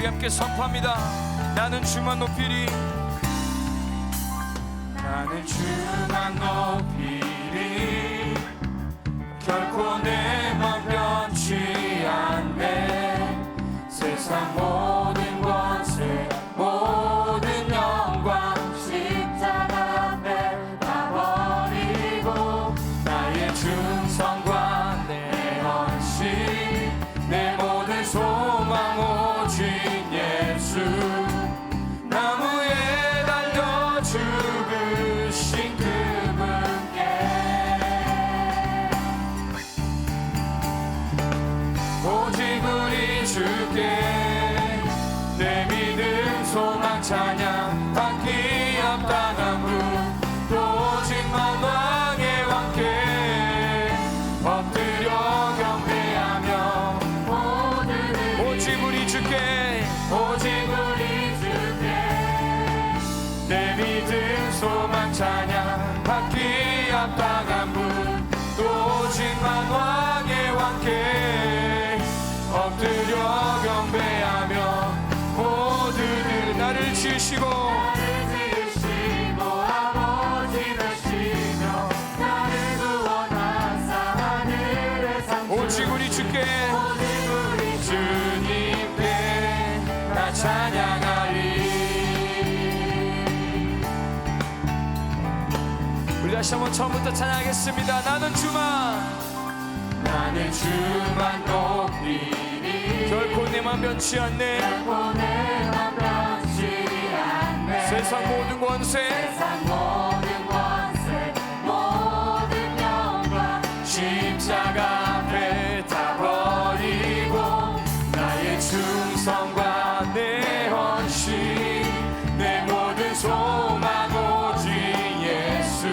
우리 함께 선포합니다. 나는 주만 높이리. 나는 주만 높이리. 결코 내 맘 변치 않네. 세상 모든 권세 모든 영광 십자가 앞에 다 버리고 나의 충성과 내 헌신 내 모든 소망 오직 예수. 나무에 달려 죽으신 그분께 오직 우리 주께 내 믿음 소망 찬양 받기 합당한 분 또 오직만 왕의 왕께 엎드려 경배하며 오직 우리 주께 오직 우리 주께 내 믿음 소망 찬양 받기 합당한 분 또 오직만 왕의 왕께 엎드려 경배하며 모두들 나를 지으시고 아버지 되시며 나를 구원하사 하늘의 상 오직 우리 주께 주님께 나 찬양하리. 우리 다시 한번 처음부터 찬양하겠습니다. 나는 주만 높이리. 결코 내맘 변치 않네. 결코 내맘 변치 않네. 세상 모든 권세 세상 모든 권세 모든 영광 십자가 앞에 다 버리고 나의 충성과 내 헌신 내 모든 소망 오직 예수.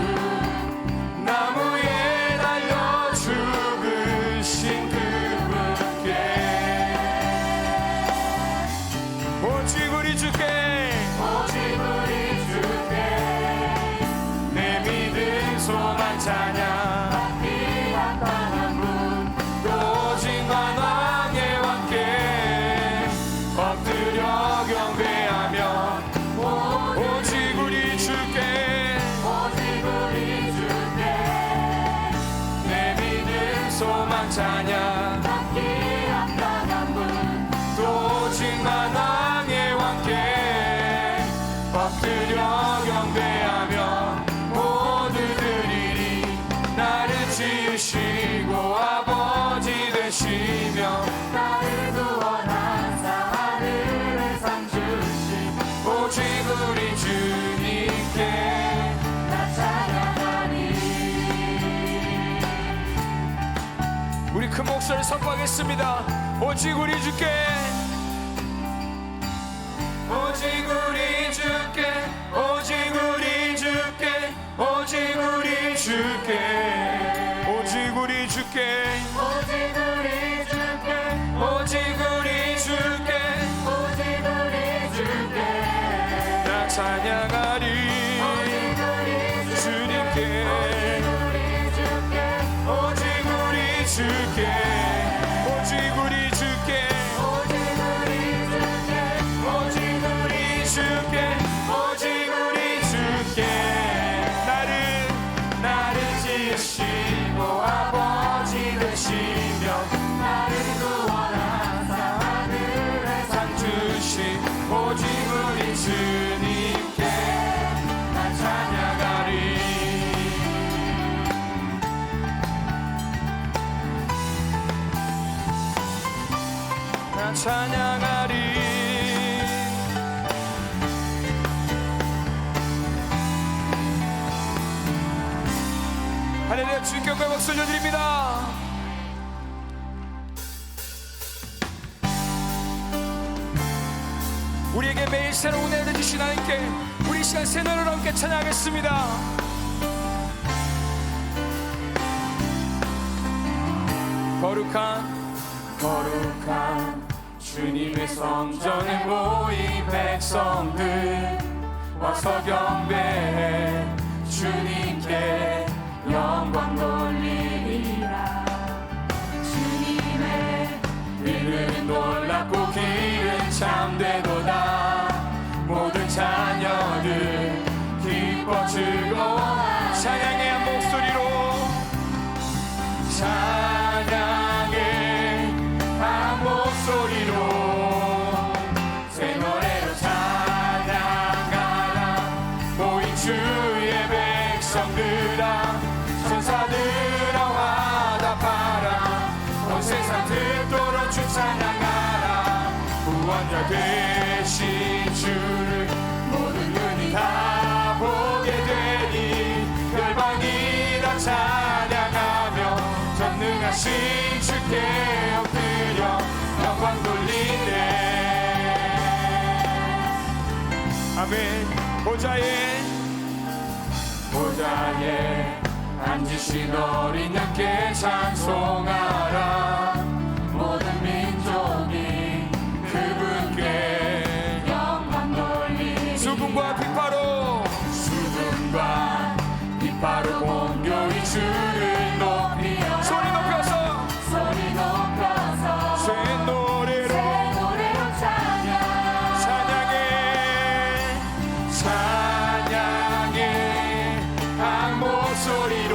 나무에 달려 죽으신 그분께 오직 우리 주께 내 믿음 소망 찬양 받기 합당한 분 또 오직만 왕의 왕께 엎드려 경배하며 오직 우리 주께 내 믿음 소망 찬양 받기 합당한 분 또 오직만 왕의 왕께 엎드려 경배하며 모두들이 나를 지으시고 아버지 되시며 나를 구원하사 하늘의 상 주신 오직 우리 주님께 나 찬양하리. 우리 큰 목소리를 선포하겠습니다. 오직 우리 주께 오직 우리 주께 오직 우리 주께 오직 우리 주께 오직 우리 주께 오직 우리 주께 오직 우리 주께 오직 우리 주께 나 찬양하리. 주님께 우리 주께 오직 우리 주께 오직 우리 주께 오직 우리 주께 오직 우리 주께 나를 지으시고 아버지 되시며 나를 구원하사 하늘의 상 주신 오직 우리 주님께 나 찬양하리. 나 찬양하리. 할렐루야. 주님께 영광의 박수 올려드립니다. 우리에게 매일 새로운 은혜를 주신 하나님께 우리 시간 새 노래로 함께 찬양하겠습니다. 거룩한 주님의 성전에 모인 백성들 와서 경배해 주님께 영광 돌리리라. 주님의 이는 놀랍고 길은 참된 구원자 되신 주를 모든 눈이 다 보게 되니 열방이 다 찬양하며 전능하신 주께 엎드려 영광 돌리네. 아멘. 보좌에 앉으신 어린 양께 찬송하라. 모든 민족이 그분께 영광 돌리리. 수분과 빗바로 공교히 주를 높이어라. 소리 높여서 새 노래로 찬양해 한 목소리로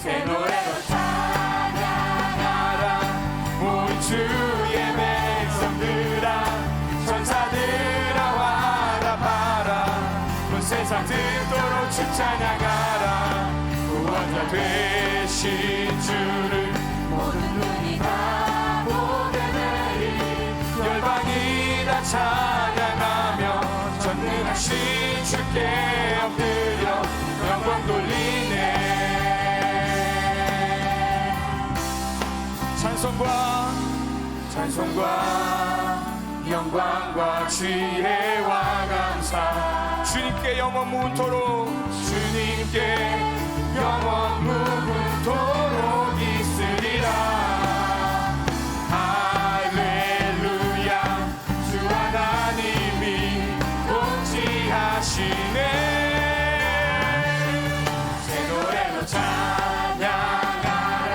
새 노래로 찬양하라. 모인 주의 백성들아 천사들아 화답하라. 온 세상 듣도록 주 찬양하라. 구원자 되신 주를 모든 눈이 다 보게 되리. 열방이 다 찬양하며 전능하신 주께 엎드려 영광 돌리네. 찬송과 영광과 지혜와 감사 주님께 영원 무토록 있으리라. 할렐루야. 주 하나님이 통치하시네. 새 노래로 찬양하라.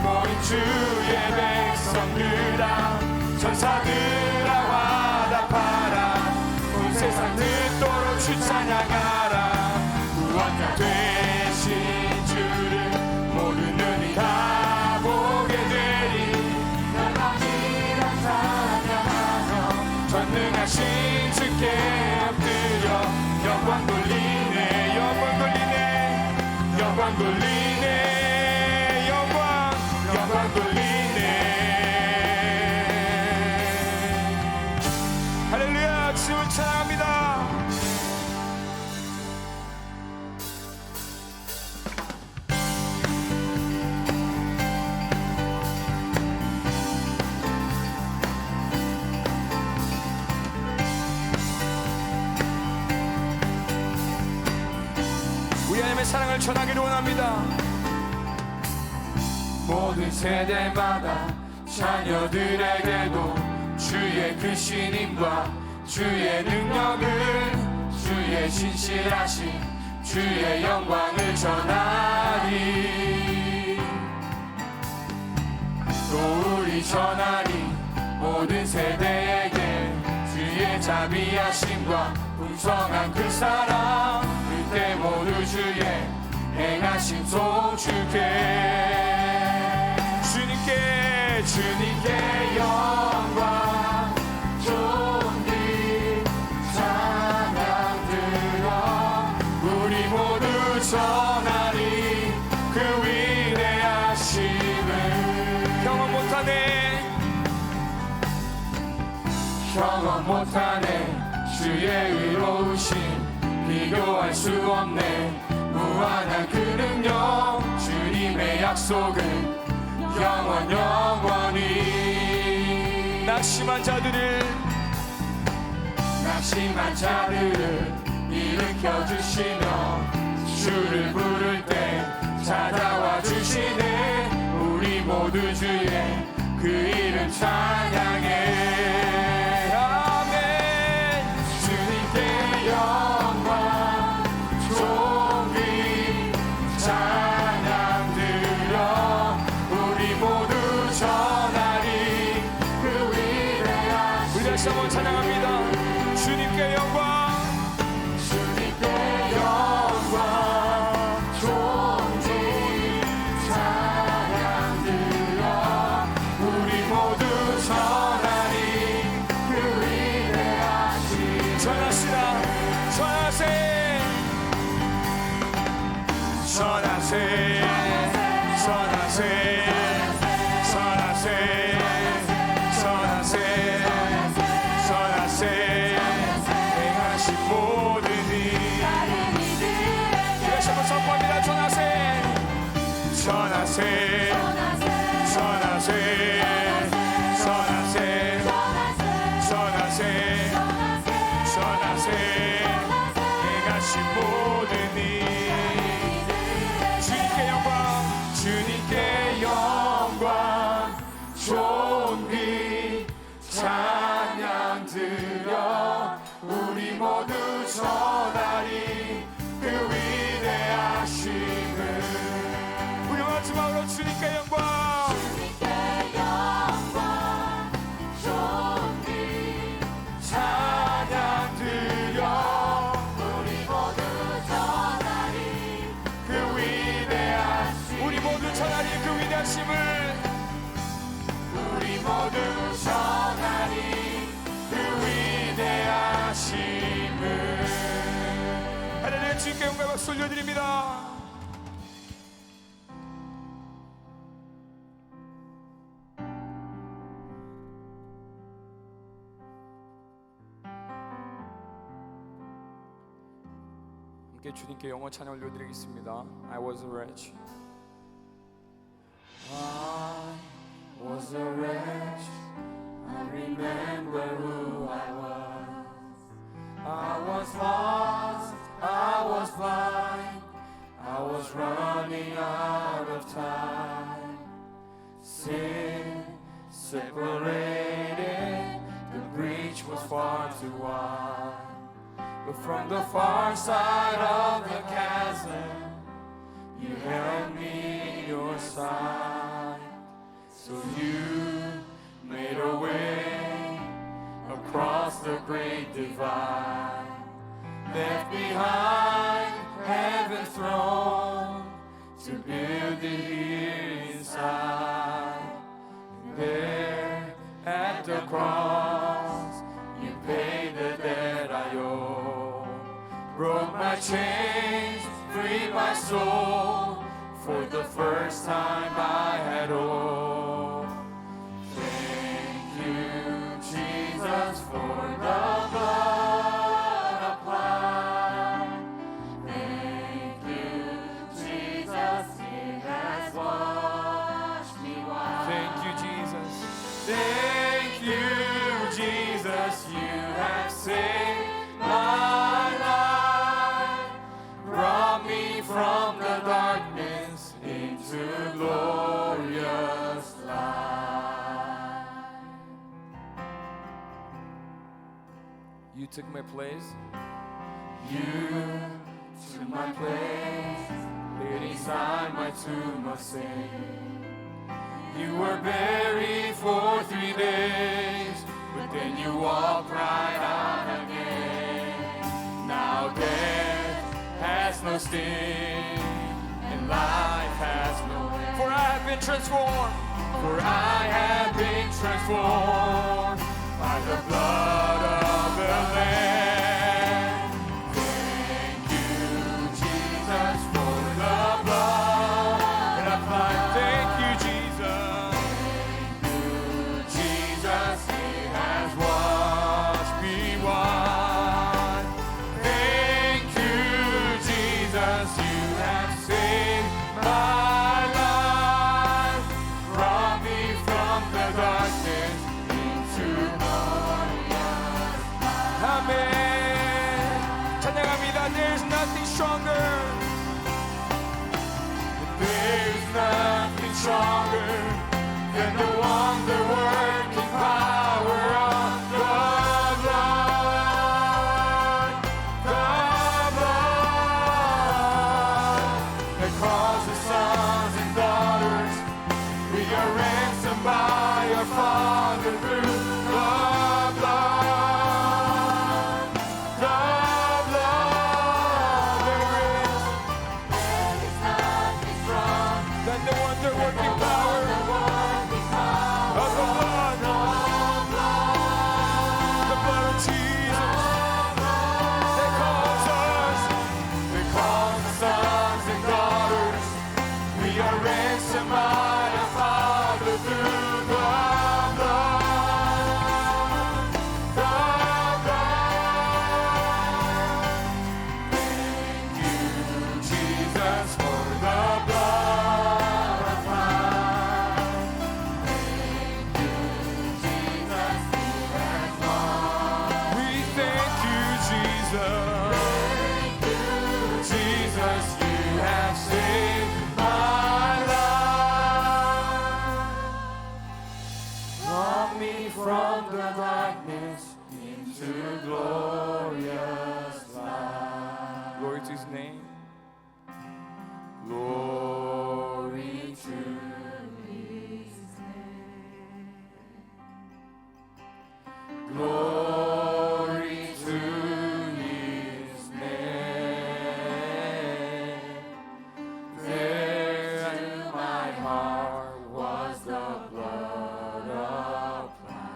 모인 주의 백성들아 천사들아 화답하라. 온 세상 듣도록 주 찬양하라. 구원자 되신 주를 모든 눈이 다 보게 되리. 열방이라 찬양하며 전능하신 주께 엎드려 영광 돌리네. 영광 돌리네. 할렐루야. 주님을 찬양합니다. 우리 하나님의 사랑을 전하기를 원합니다. 모든 세대마다 자녀들에게도 주의 그 신임과 주의 능력을 주의 신실하신 주의 영광을 전하리. 또 우리 전하리. 모든 세대에게 주의 자비하심과 풍성한 그 사랑 그때 모두 주의 행하심 송축해. 주님께 영광 존귀 찬양 들어 우리 모두 전하리. 그 위대하심을 경험 못하네. 주의 의로우심 비교할 수 없네. 무한한 그 능력 주님의 약속은 영원히. 낙심한 자들을 일으켜 주시며 주를 부를 때 찾아와 주시네. 우리 모두 주의 그 이름 찬양해. 아멘. 주님께 영광 존귀 찬양 드려 우리 모두 전하리. 그 위대하신 우리 다시 한번 찬양합니다. 주님께 영광 존귀 찬양 들어 우리 모두 전하리. 그 위대하신 전하세 전하세 전하세 전하세 전하세 행하신 모든 일 주님께 영광 주님께 영광 존귀 찬양 드려 우리 모두 전하리 그 위대하심을 우리 마지막으로 주님께 영광 찬양 드려 우리 모두 전하리 그 위대하심 우리 모두 전하리 그 위대하심을 우리 모두 전하리 그 위대하심을 하나님의 주님께 영광 박수 올려드립니다. 함께 주님께 영원 찬양 올려드리겠습니다. I was a wretch. I was a wretch. I remember who I was. I was lost. I was blind. I was running out of time. Sin separated. The breach was far too wide. But from the far side of the chasm, you held me in your side. So you made a way across the great divide, left behind heaven's throne to build it here inside. And there at the cross, you paid the debt I owe, broke my chains, freed my soul. For the first time I had hope. Thank you, Jesus, for the blood applied. Thank you, Jesus, it has washed me white. Thank you, Jesus. Thank you, Jesus, you have saved my life, brought me from the darkness into glorious light. You took my place. You took my place, laid inside my tomb of sin. You were buried for 3 days, but then you walked right out again. Now death has no sting, and life has no end. For I have been transformed. For I have been transformed by the blood of the Lamb. Thank you, Jesus, for the blood applied. Thank you, Jesus. Thank you, Jesus, it has washed me white. Thank you, Jesus, you have saved my life, brought me from the darkness into glorious from the darkness into glorious light. Glory to His name. Glory to His name. Glory to His name. There to my heart was the blood applied.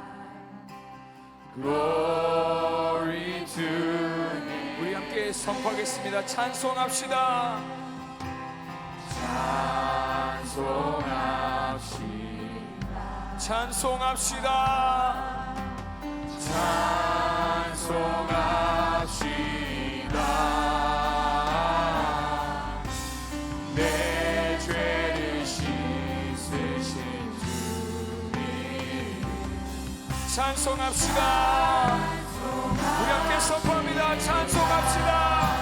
Glory to Him. 우리 함께 선포하겠습니다. 찬송합시다. 찬송합시다. 찬송합시다. 찬송합시다. 내 죄를 씻으신 주님. 찬송합시다. 우리 함께 선포합니다. 찬송합시다.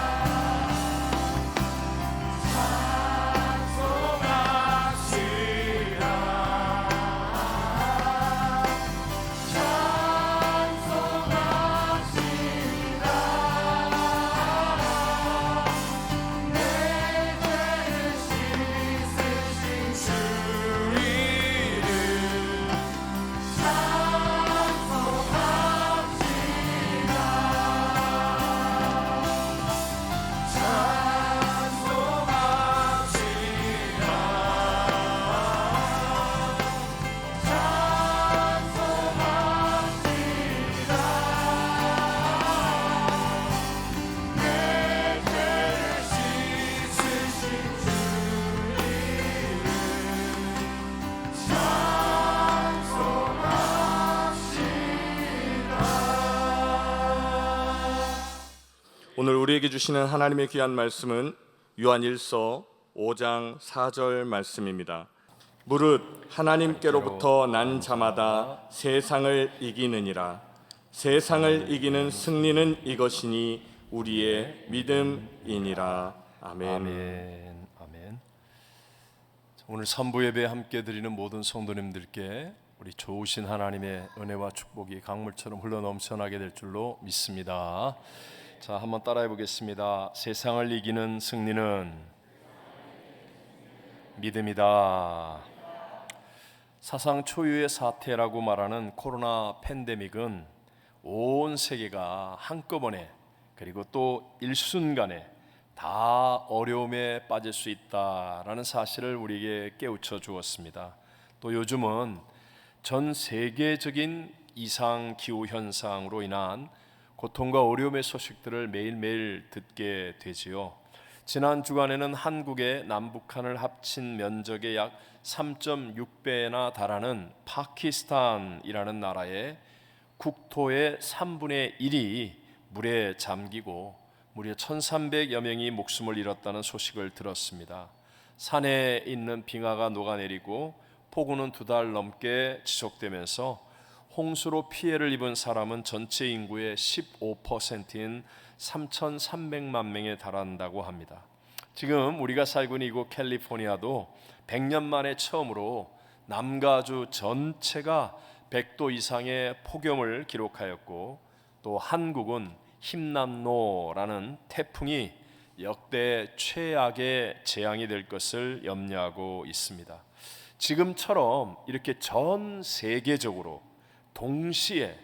오늘 우리에게 주시는 하나님의 귀한 말씀은 요한일서 5장 4절 말씀입니다. 무릇 하나님께로부터 난 자마다 세상을 이기느니라. 세상을 이기는 승리는 이것이니 우리의 믿음이니라. 아멘. 아멘. 아멘. 오늘 선부 예배 함께 드리는 모든 성도님들께 우리 좋으신 하나님의 은혜와 축복이 강물처럼 흘러 넘쳐나게 될 줄로 믿습니다. 자, 한번 따라해 보겠습니다. 세상을 이기는 승리는 믿음이다. 사상 초유의 사태라고 말하는 코로나 팬데믹은 온 세계가 한꺼번에 그리고 또 일순간에 다 어려움에 빠질 수 있다라는 사실을 우리에게 깨우쳐 주었습니다. 또 요즘은 전 세계적인 이상 기후 현상으로 인한 고통과 어려움의 소식들을 매일매일 듣게 되지요. 지난 주간에는 한국의 남북한을 합친 면적의 약 3.6배나 달하는 파키스탄이라는 나라의 국토의 3분의 1이 물에 잠기고 무려 1,300여 명이 목숨을 잃었다는 소식을 들었습니다. 산에 있는 빙하가 녹아내리고 폭우는 2달 넘게 지속되면서 홍수로 피해를 입은 사람은 전체 인구의 15%인 3,300만 명에 달한다고 합니다. 지금 우리가 살고 있는 이곳 캘리포니아도 100년 만에 처음으로 남가주 전체가 100도 이상의 폭염을 기록하였고, 또 한국은 힘난노라는 태풍이 역대 최악의 재앙이 될 것을 염려하고 있습니다. 지금처럼 이렇게 전 세계적으로 동시에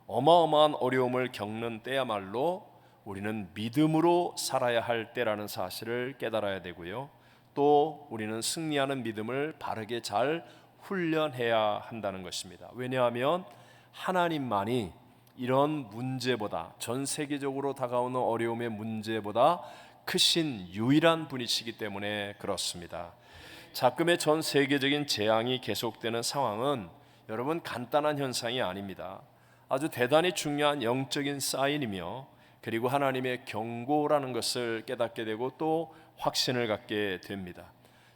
어마어마한 어려움을 겪는 때야말로 우리는 믿음으로 살아야 할 때라는 사실을 깨달아야 되고요. 또 우리는 승리하는 믿음을 바르게 잘 훈련해야 한다는 것입니다. 왜냐하면 하나님만이 이런 문제보다, 전 세계적으로 다가오는 어려움의 문제보다 크신 유일한 분이시기 때문에 그렇습니다. 자금의 전 세계적인 재앙이 계속되는 상황은 여러분 간단한 현상이 아닙니다. 아주 대단히 중요한 영적인 사인이며, 그리고 하나님의 경고라는 것을 깨닫게 되고 또 확신을 갖게 됩니다.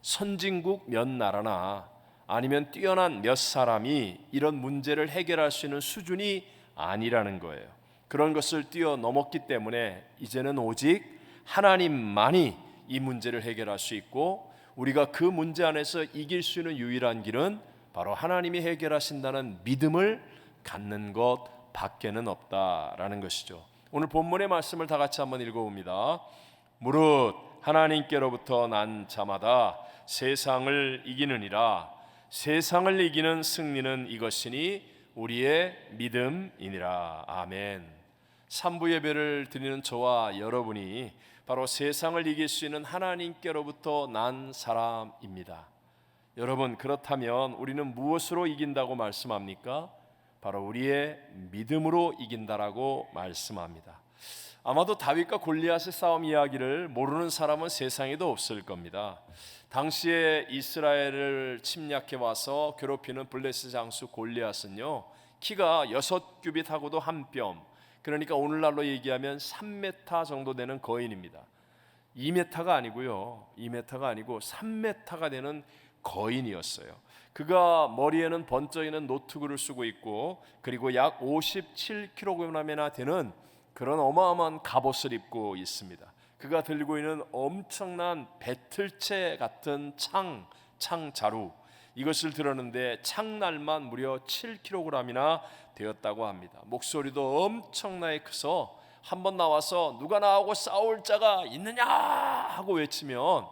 선진국 몇 나라나 아니면 뛰어난 몇 사람이 이런 문제를 해결할 수 있는 수준이 아니라는 거예요. 그런 것을 뛰어넘었기 때문에 이제는 오직 하나님만이 이 문제를 해결할 수 있고, 우리가 그 문제 안에서 이길 수 있는 유일한 길은 바로 하나님이 해결하신다는 믿음을 갖는 것 밖에는 없다라는 것이죠. 오늘 본문의 말씀을 다 같이 한번 읽어봅니다. 무릇 하나님께로부터 난 자마다 세상을 이기느니라. 세상을 이기는 승리는 이것이니 우리의 믿음이니라. 아멘. 삼부 예배를 드리는 저와 여러분이 바로 세상을 이길 수 있는 하나님께로부터 난 사람입니다. 여러분, 그렇다면 우리는 무엇으로 이긴다고 말씀합니까? 바로 우리의 믿음으로 이긴다라고 말씀합니다. 아마도 다윗과 골리앗의 싸움 이야기를 모르는 사람은 세상에도 없을 겁니다. 당시에 이스라엘을 침략해 와서 괴롭히는 블레셋 장수 골리앗은요, 키가 6규빗하고도 한 뼘, 그러니까 오늘날로 얘기하면 3m 정도 되는 거인입니다. 2m가 아니고요, 2m가 아니고 3m가 되는 거인이었어요. 그가 머리에는 번쩍이는 노트구를 쓰고 있고, 그리고 약 57kg이나 되는 그런 어마어마한 갑옷을 입고 있습니다. 그가 들고 있는 엄청난 배틀채 같은 창자루, 이것을 들었는데 창날만 무려 7kg이나 되었다고 합니다. 목소리도 엄청나게 커서 한번 나와서 누가 나하고 싸울 자가 있느냐 하고 외치면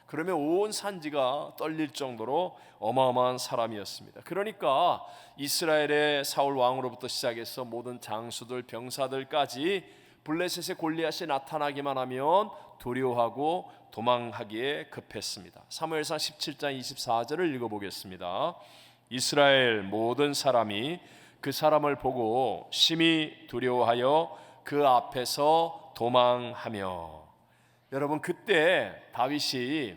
그러면 온 산지가 떨릴 정도로 어마어마한 사람이었습니다. 그러니까 이스라엘의 사울 왕으로부터 시작해서 모든 장수들, 병사들까지 블레셋의 골리앗이 나타나기만 하면 두려워하고 도망하기에 급했습니다. 사무엘상 17장 24절을 읽어보겠습니다. 이스라엘 모든 사람이 그 사람을 보고 심히 두려워하여 그 앞에서 도망하며. 여러분, 그때 다윗이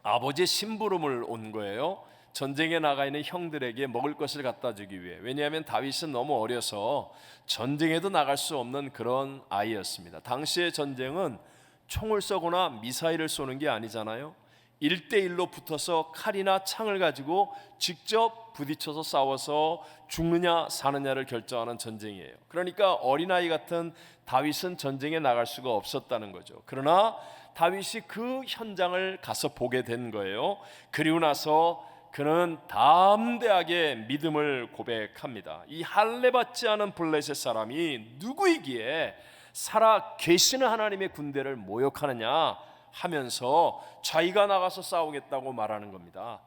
아버지의 심부름을 온 거예요. 전쟁에 나가 있는 형들에게 먹을 것을 갖다 주기 위해. 왜냐하면 다윗은 너무 어려서 전쟁에도 나갈 수 없는 그런 아이였습니다. 당시의 전쟁은 총을 쏘거나 미사일을 쏘는 게 아니잖아요. 1대1로 붙어서 칼이나 창을 가지고 직접 부딪혀서 싸워서 죽느냐 사느냐를 결정하는 전쟁이에요. 그러니까 어린아이 같은 다윗은 전쟁에 나갈 수가 없었다는 거죠. 그러나 다윗이 그 현장을 가서 보게 된 거예요. 그리고 나서 그는 담대하게 믿음을 고백합니다. 이 할례받지 않은 블레셋 사람이 누구이기에 살아 계시는 하나님의 군대를 모욕하느냐 하면서 자기가 나가서 싸우겠다고 말하는 겁니다.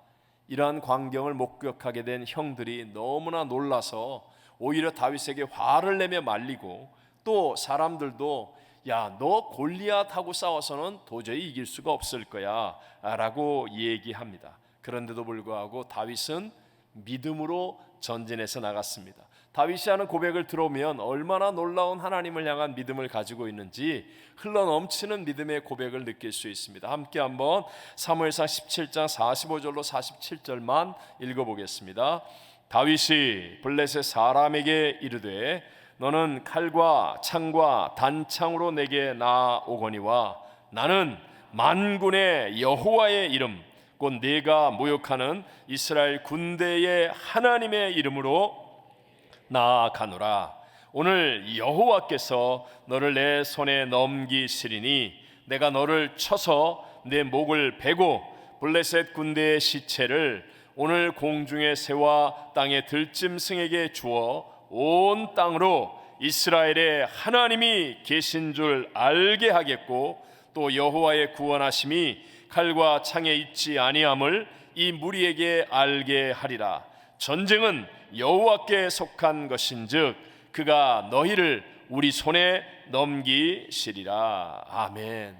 이러한 광경을 목격하게 된 형들이 너무나 놀라서 오히려 다윗에게 화를 내며 말리고, 또 사람들도 야, 너 골리앗하고 싸워서는 도저히 이길 수가 없을 거야 라고 얘기합니다. 그런데도 불구하고 다윗은 믿음으로 전진해서 나갔습니다. 다윗이 하는 고백을 들어오면 얼마나 놀라운 하나님을 향한 믿음을 가지고 있는지 흘러넘치는 믿음의 고백을 느낄 수 있습니다. 함께 한번 사무엘상 17장 45절로 47절만 읽어보겠습니다. 다윗이 블레셋 사람에게 이르되 너는 칼과 창과 단창으로 내게 나아오거니와 나는 만군의 여호와의 이름 곧 네가 모욕하는 이스라엘 군대의 하나님의 이름으로 나아가노라. 오늘 여호와께서 너를 내 손에 넘기시리니 내가 너를 쳐서 내 목을 베고 블레셋 군대의 시체를 오늘 공중의 새와 땅의 들짐승에게 주어 온 땅으로 이스라엘의 하나님이 계신 줄 알게 하겠고, 또 여호와의 구원하심이 칼과 창에 있지 아니함을 이 무리에게 알게 하리라. 전쟁은 여호와께 속한 것인즉 그가 너희를 우리 손에 넘기시리라. 아멘.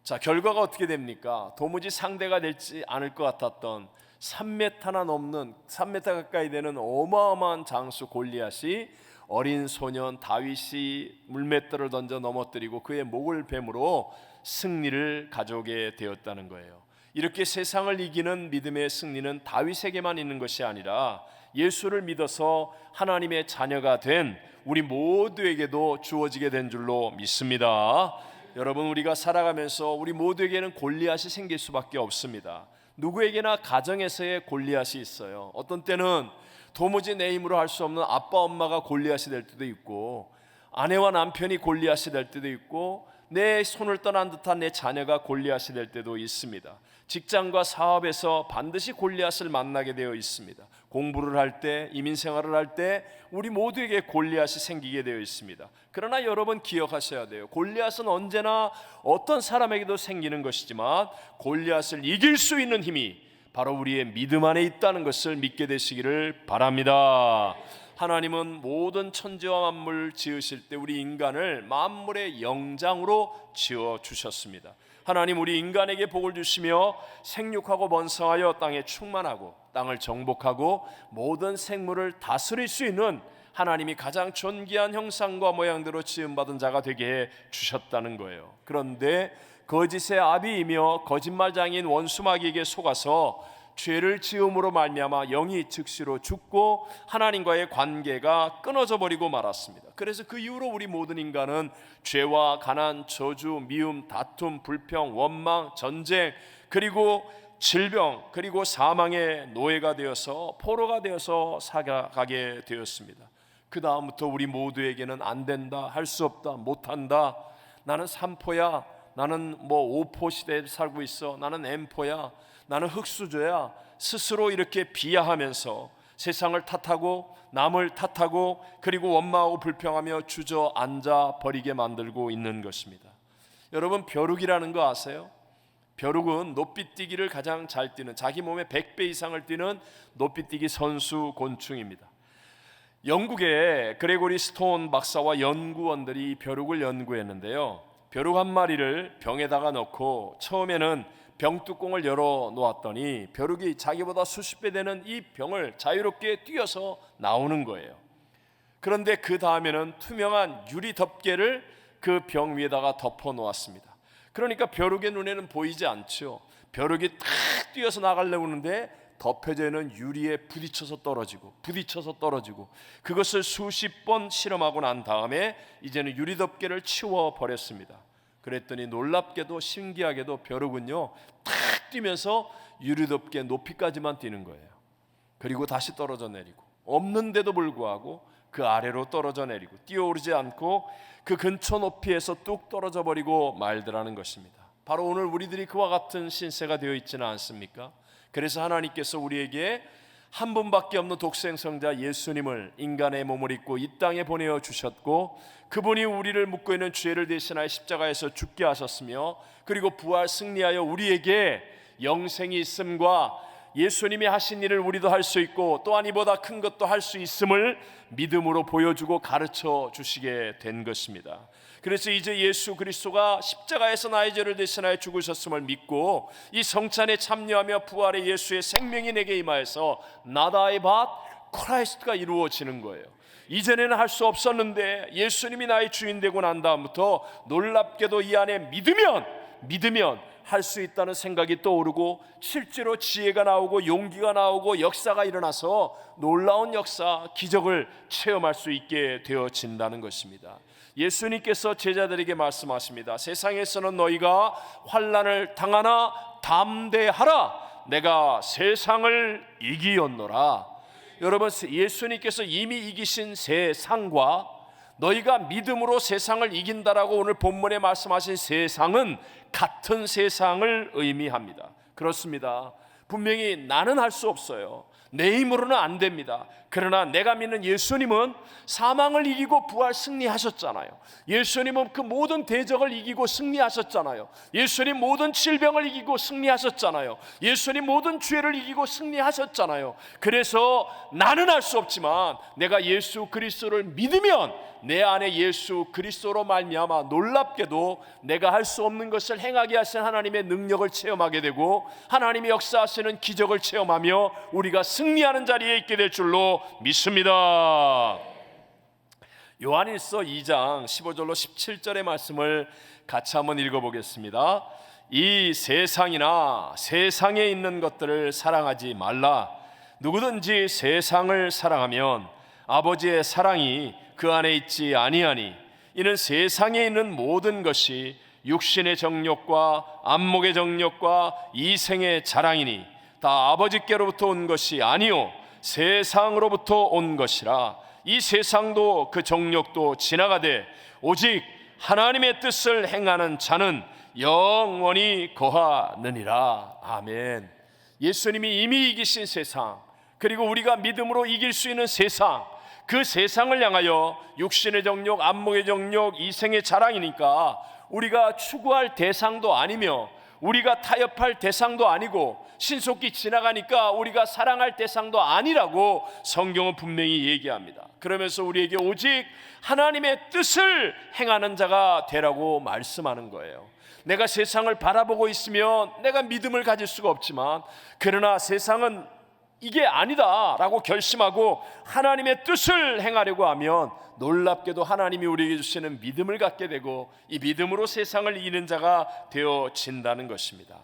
자, 결과가 어떻게 됩니까? 도무지 상대가 되지 않을 것 같았던 3m나 넘는 3m 가까이 되는 어마어마한 장수 골리앗이 어린 소년 다윗이 물맷돌을 던져 넘어뜨리고 그의 목을 뱀으로 승리를 가져오게 되었다는 거예요. 이렇게 세상을 이기는 믿음의 승리는 다윗에게만 있는 것이 아니라 예수를 믿어서 하나님의 자녀가 된 우리 모두에게도 주어지게 된 줄로 믿습니다. 여러분, 우리가 살아가면서 우리 모두에게는 골리앗이 생길 수밖에 없습니다. 누구에게나 가정에서의 골리앗이 있어요. 어떤 때는 도무지 내 힘으로 할 수 없는 아빠 엄마가 골리앗이 될 때도 있고, 아내와 남편이 골리앗이 될 때도 있고, 내 손을 떠난 듯한 내 자녀가 골리앗이 될 때도 있습니다. 직장과 사업에서 반드시 골리앗을 만나게 되어 있습니다. 공부를 할 때, 이민생활을 할 때 우리 모두에게 골리앗이 생기게 되어 있습니다. 그러나 여러분 기억하셔야 돼요. 골리앗은 언제나 어떤 사람에게도 생기는 것이지만 골리앗을 이길 수 있는 힘이 바로 우리의 믿음 안에 있다는 것을 믿게 되시기를 바랍니다. 하나님은 모든 천지와 만물 지으실 때 우리 인간을 만물의 영장으로 지어 주셨습니다. 하나님 우리 인간에게 복을 주시며 생육하고 번성하여 땅에 충만하고 땅을 정복하고 모든 생물을 다스릴 수 있는 하나님이 가장 존귀한 형상과 모양대로 지음받은 자가 되게 해 주셨다는 거예요. 그런데 거짓의 아비이며 거짓말장인 원수마귀에게 속아서 죄를 지음으로 말미암아 영이 즉시로 죽고 하나님과의 관계가 끊어져 버리고 말았습니다. 그래서 그 이후로 우리 모든 인간은 죄와 가난, 저주, 미움, 다툼, 불평, 원망, 전쟁, 그리고 질병, 그리고 사망의 노예가 되어서 포로가 되어서 살아가게 되었습니다. 그 다음부터 우리 모두에게는 안 된다, 할 수 없다, 못한다, 나는 삼포야, 나는 오포 시대에 살고 있어, 나는 엠포야, 나는 흙수저야, 스스로 이렇게 비하하면서 세상을 탓하고 남을 탓하고 그리고 원망하고 불평하며 주저앉아 버리게 만들고 있는 것입니다. 여러분 벼룩이라는 거 아세요? 벼룩은 높이뛰기를 가장 잘 뛰는, 자기 몸의 100배 이상을 뛰는 높이뛰기 선수 곤충입니다. 영국의 그레고리 스톤 박사와 연구원들이 벼룩을 연구했는데요, 벼룩 한 마리를 병에다가 넣고 처음에는 병뚜껑을 열어 놓았더니 벼룩이 자기보다 수십 배 되는 이 병을 자유롭게 뛰어서 나오는 거예요. 그런데 그 다음에는 투명한 유리 덮개를 그 병 위에다가 덮어 놓았습니다. 그러니까 벼룩의 눈에는 보이지 않죠. 벼룩이 탁 뛰어서 나가려고 하는데 덮여져 있는 유리에 부딪혀서 떨어지고 그것을 수십 번 실험하고 난 다음에 이제는 유리 덮개를 치워 버렸습니다. 그랬더니 놀랍게도 신기하게도 벼룩은요 탁 뛰면서 유리덮개 높이까지만 뛰는 거예요. 그리고 다시 떨어져 내리고 없는데도 불구하고 그 아래로 떨어져 내리고 뛰어오르지 않고 그 근처 높이에서 뚝 떨어져 버리고 말더라는 것입니다. 바로 오늘 우리들이 그와 같은 신세가 되어 있지는 않습니까? 그래서 하나님께서 우리에게 한 분밖에 없는 독생성자 예수님을 인간의 몸을 입고 이 땅에 보내어 주셨고 그분이 우리를 묻고 있는 죄를 대신하여 십자가에서 죽게 하셨으며 그리고 부활 승리하여 우리에게 영생이 있음과 예수님이 하신 일을 우리도 할 수 있고 또한 이보다 큰 것도 할 수 있음을 믿음으로 보여주고 가르쳐 주시게 된 것입니다. 그래서 이제 예수 그리스도가 십자가에서 나의 죄를 대신하여 죽으셨음을 믿고 이 성찬에 참여하며 부활의 예수의 생명이 내게 임하여서 Not I but Christ가 이루어지는 거예요. 이전에는 할 수 없었는데 예수님이 나의 주인 되고 난 다음부터 놀랍게도 이 안에 믿으면 할 수 있다는 생각이 떠오르고 실제로 지혜가 나오고 용기가 나오고 역사가 일어나서 놀라운 역사, 기적을 체험할 수 있게 되어진다는 것입니다. 예수님께서 제자들에게 말씀하십니다. 세상에서는 너희가 환난을 당하나 담대하라, 내가 세상을 이기었노라. 여러분 예수님께서 이미 이기신 세상과 너희가 믿음으로 세상을 이긴다라고 오늘 본문에 말씀하신 세상은 같은 세상을 의미합니다. 그렇습니다. 분명히 나는 할 수 없어요. 내 힘으로는 안 됩니다. 그러나 내가 믿는 예수님은 사망을 이기고 부활 승리하셨잖아요. 예수님은 그 모든 대적을 이기고 승리하셨잖아요. 예수님 모든 질병을 이기고 승리하셨잖아요. 예수님 모든 죄를 이기고 승리하셨잖아요. 그래서 나는 할 수 없지만 내가 예수 그리스도를 믿으면 내 안에 예수 그리스도로 말미암아 놀랍게도 내가 할 수 없는 것을 행하게 하신 하나님의 능력을 체험하게 되고 하나님이 역사하시는 기적을 체험하며 우리가 승리하는 자리에 있게 될 줄로 믿습니다. 요한일서 2장 15절로 17절의 말씀을 같이 한번 읽어보겠습니다. 이 세상이나 세상에 있는 것들을 사랑하지 말라. 누구든지 세상을 사랑하면 아버지의 사랑이 그 안에 있지 아니하니 이는 세상에 있는 모든 것이 육신의 정욕과 안목의 정욕과 이생의 자랑이니 다 아버지께로부터 온 것이 아니요 세상으로부터 온 것이라. 이 세상도 그 정욕도 지나가되 오직 하나님의 뜻을 행하는 자는 영원히 거하느니라. 아멘. 예수님이 이미 이기신 세상, 그리고 우리가 믿음으로 이길 수 있는 세상, 그 세상을 향하여 육신의 정욕, 안목의 정욕, 이생의 자랑이니까 우리가 추구할 대상도 아니며 우리가 타협할 대상도 아니고 신속히 지나가니까 우리가 사랑할 대상도 아니라고 성경은 분명히 얘기합니다. 그러면서 우리에게 오직 하나님의 뜻을 행하는 자가 되라고 말씀하는 거예요. 내가 세상을 바라보고 있으면 내가 믿음을 가질 수가 없지만, 그러나 세상은 이게 아니다 라고 결심하고 하나님의 뜻을 행하려고 하면 놀랍게도 하나님이 우리에게 주시는 믿음을 갖게 되고 이 믿음으로 세상을 이기는 자가 되어진다는 것입니다.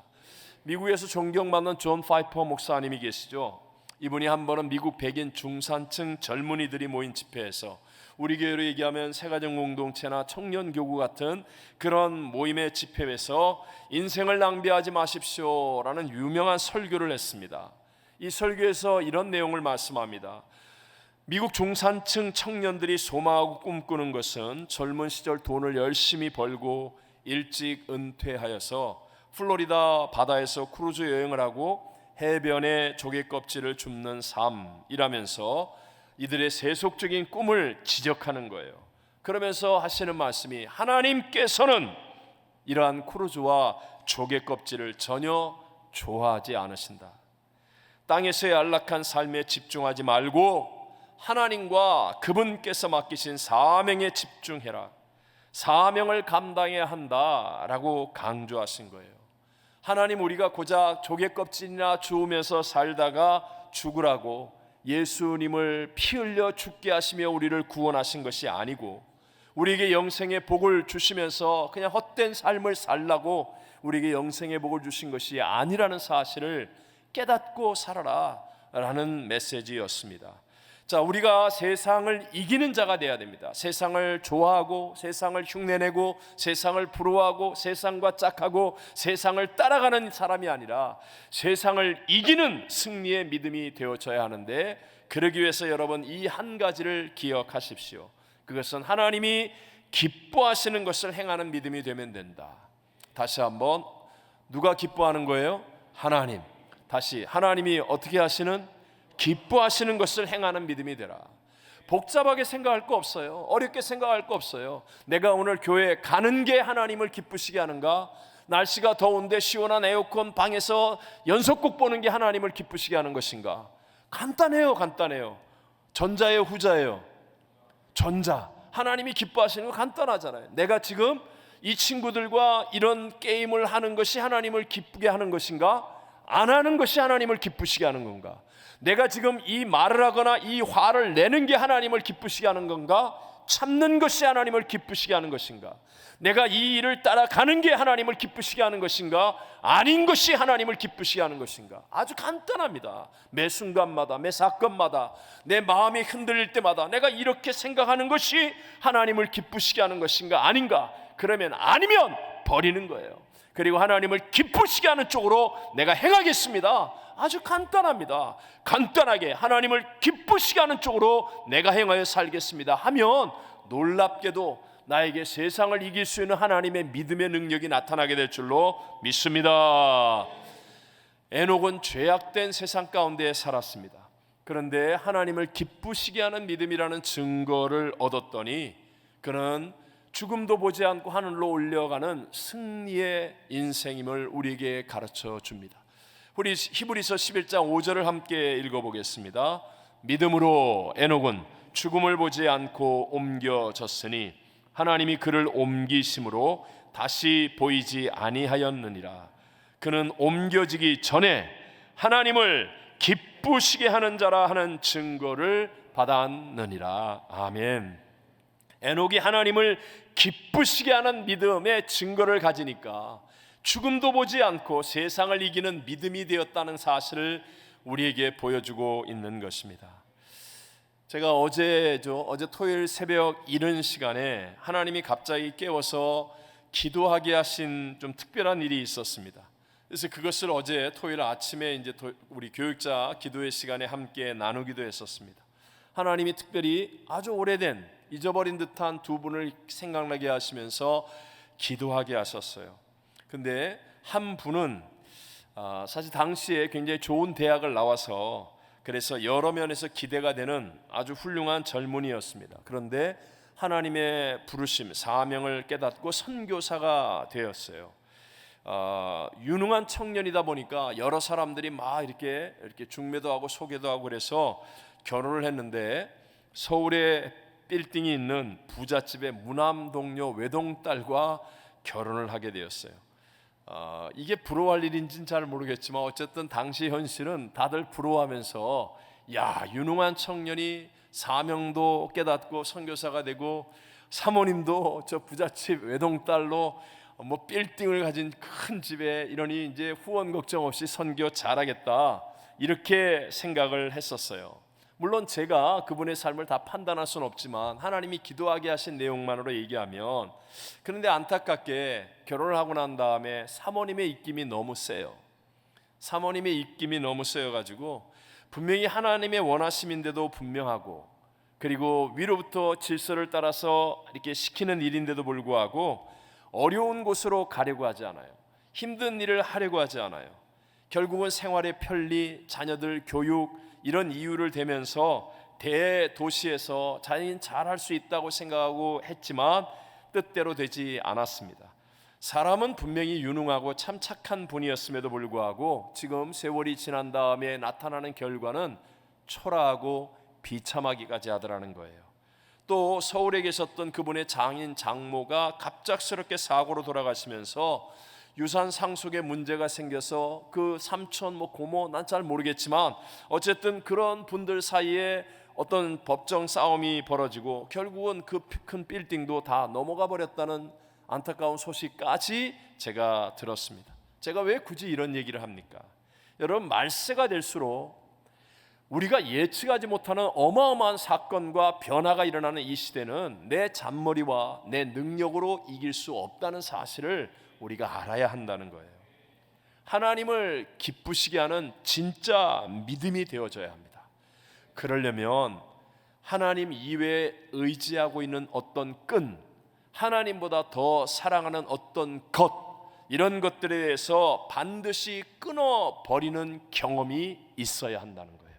미국에서 존경받는 존 파이퍼 목사님이 계시죠. 이분이 한 번은 미국 백인 중산층 젊은이들이 모인 집회에서, 우리 교회로 얘기하면 새가정 공동체나 청년교구 같은 그런 모임의 집회에서 인생을 낭비하지 마십시오라는 유명한 설교를 했습니다. 이 설교에서 이런 내용을 말씀합니다. 미국 중산층 청년들이 소망하고 꿈꾸는 것은 젊은 시절 돈을 열심히 벌고 일찍 은퇴하여서 플로리다 바다에서 크루즈 여행을 하고 해변에 조개 껍질을 줍는 삶이라면서 이들의 세속적인 꿈을 지적하는 거예요. 그러면서 하시는 말씀이, 하나님께서는 이러한 크루즈와 조개 껍질을 전혀 좋아하지 않으신다. 땅에서의 안락한 삶에 집중하지 말고 하나님과 그분께서 맡기신 사명에 집중해라. 사명을 감당해야 한다라고 강조하신 거예요. 하나님, 우리가 고작 조개 껍질이나 주우면서 살다가 죽으라고 예수님을 피 흘려 죽게 하시며 우리를 구원하신 것이 아니고, 우리에게 영생의 복을 주시면서 그냥 헛된 삶을 살라고 우리에게 영생의 복을 주신 것이 아니라는 사실을 깨닫고 살아라 라는 메시지였습니다. 자, 우리가 세상을 이기는 자가 되어야 됩니다. 세상을 좋아하고 세상을 흉내내고 세상을 부러워하고 세상과 짝하고 세상을 따라가는 사람이 아니라 세상을 이기는 승리의 믿음이 되어져야 하는데, 그러기 위해서 여러분 이 한 가지를 기억하십시오. 그것은 하나님이 기뻐하시는 것을 행하는 믿음이 되면 된다. 다시 한번, 누가 기뻐하는 거예요? 하나님. 다시, 하나님이 어떻게 하시는? 기뻐하시는 것을 행하는 믿음이 되라. 복잡하게 생각할 거 없어요. 어렵게 생각할 거 없어요. 내가 오늘 교회에 가는 게 하나님을 기쁘시게 하는가? 날씨가 더운데 시원한 에어컨 방에서 연속곡 보는 게 하나님을 기쁘시게 하는 것인가? 간단해요. 간단해요. 전자예요, 후자예요? 전자. 하나님이 기뻐하시는 거 간단하잖아요. 내가 지금 이 친구들과 이런 게임을 하는 것이 하나님을 기쁘게 하는 것인가? 안 하는 것이 하나님을 기쁘시게 하는 건가? 내가 지금 이 말을 하거나 이 화를 내는 게 하나님을 기쁘시게 하는 건가? 참는 것이 하나님을 기쁘시게 하는 것인가? 내가 이 일을 따라가는 게 하나님을 기쁘시게 하는 것인가? 아닌 것이 하나님을 기쁘시게 하는 것인가? 아주 간단합니다. 매 순간마다, 매 사건마다, 내 마음이 흔들릴 때마다 내가 이렇게 생각하는 것이 하나님을 기쁘시게 하는 것인가? 아닌가? 그러면 아니면 버리는 거예요. 그리고 하나님을 기쁘시게 하는 쪽으로 내가 행하겠습니다. 아주 간단합니다. 간단하게 하나님을 기쁘시게 하는 쪽으로 내가 행하여 살겠습니다 하면 놀랍게도 나에게 세상을 이길 수 있는 하나님의 믿음의 능력이 나타나게 될 줄로 믿습니다. 에녹은 죄악된 세상 가운데 살았습니다. 그런데 하나님을 기쁘시게 하는 믿음이라는 증거를 얻었더니 그는 죽음도 보지 않고 하늘로 올려가는 승리의 인생임을 우리에게 가르쳐 줍니다. 우리 히브리서 11장 5절을 함께 읽어보겠습니다. 믿음으로 에녹은 죽음을 보지 않고 옮겨졌으니 하나님이 그를 옮기심으로 다시 보이지 아니하였느니라. 그는 옮겨지기 전에 하나님을 기쁘시게 하는 자라 하는 증거를 받았느니라. 아멘. 에녹이 하나님을 기쁘시게 하는 믿음의 증거를 가지니까 죽음도 보지 않고 세상을 이기는 믿음이 되었다는 사실을 우리에게 보여주고 있는 것입니다. 제가 어제 토요일 새벽 이른 시간에 하나님이 갑자기 깨워서 기도하게 하신 좀 특별한 일이 있었습니다. 그래서 그것을 어제 토요일 아침에 우리 교육자 기도의 시간에 함께 나누기도 했었습니다. 하나님이 특별히 아주 오래된 잊어버린 듯한 두 분을 생각나게 하시면서 기도하게 하셨어요. 근데 한 분은 사실 당시에 굉장히 좋은 대학을 나와서 그래서 여러 면에서 기대가 되는 아주 훌륭한 젊은이였습니다. 그런데 하나님의 부르심, 사명을 깨닫고 선교사가 되었어요. 유능한 청년이다 보니까 여러 사람들이 막 이렇게 중매도 하고 소개도 하고 그래서 결혼을 했는데 서울에 빌딩이 있는 부잣집의 무남 동료 외동딸과 결혼을 하게 되었어요. 이게 부러워할 일인지는 잘 모르겠지만 어쨌든 당시 현실은 다들 부러워하면서 야, 유능한 청년이 사명도 깨닫고 선교사가 되고 사모님도 저 부잣집 외동딸로 뭐 빌딩을 가진 큰 집에 이러니 이제 후원 걱정 없이 선교 잘하겠다 이렇게 생각을 했었어요. 물론 제가 그분의 삶을 다 판단할 수는 없지만 하나님이 기도하게 하신 내용만으로 얘기하면, 그런데 안타깝게 결혼을 하고 난 다음에 사모님의 입김이 너무 세요. 사모님의 입김이 너무 세여가지고 분명히 하나님의 원하심인데도 분명하고, 그리고 위로부터 질서를 따라서 이렇게 시키는 일인데도 불구하고 어려운 곳으로 가려고 하지 않아요. 힘든 일을 하려고 하지 않아요. 결국은 생활의 편리, 자녀들 교육 이런 이유를 대면서 대도시에서 자기는 잘할 수 있다고 생각하고 했지만 뜻대로 되지 않았습니다. 사람은 분명히 유능하고 참 착한 분이었음에도 불구하고 지금 세월이 지난 다음에 나타나는 결과는 초라하고 비참하기까지 하더라는 거예요. 또 서울에 계셨던 그분의 장인 장모가 갑작스럽게 사고로 돌아가시면서 유산 상속에 문제가 생겨서 그 삼촌 고모 난 잘 모르겠지만 어쨌든 그런 분들 사이에 어떤 법정 싸움이 벌어지고 결국은 그 큰 빌딩도 다 넘어가 버렸다는 안타까운 소식까지 제가 들었습니다. 제가 왜 굳이 이런 얘기를 합니까? 여러분, 말세가 될수록 우리가 예측하지 못하는 어마어마한 사건과 변화가 일어나는 이 시대는 내 잔머리와 내 능력으로 이길 수 없다는 사실을 우리가 알아야 한다는 거예요. 하나님을 기쁘시게 하는 진짜 믿음이 되어져야 합니다. 그러려면 하나님 이외에 의지하고 있는 어떤 끈, 하나님보다 더 사랑하는 어떤 것, 이런 것들에 대해서 반드시 끊어버리는 경험이 있어야 한다는 거예요.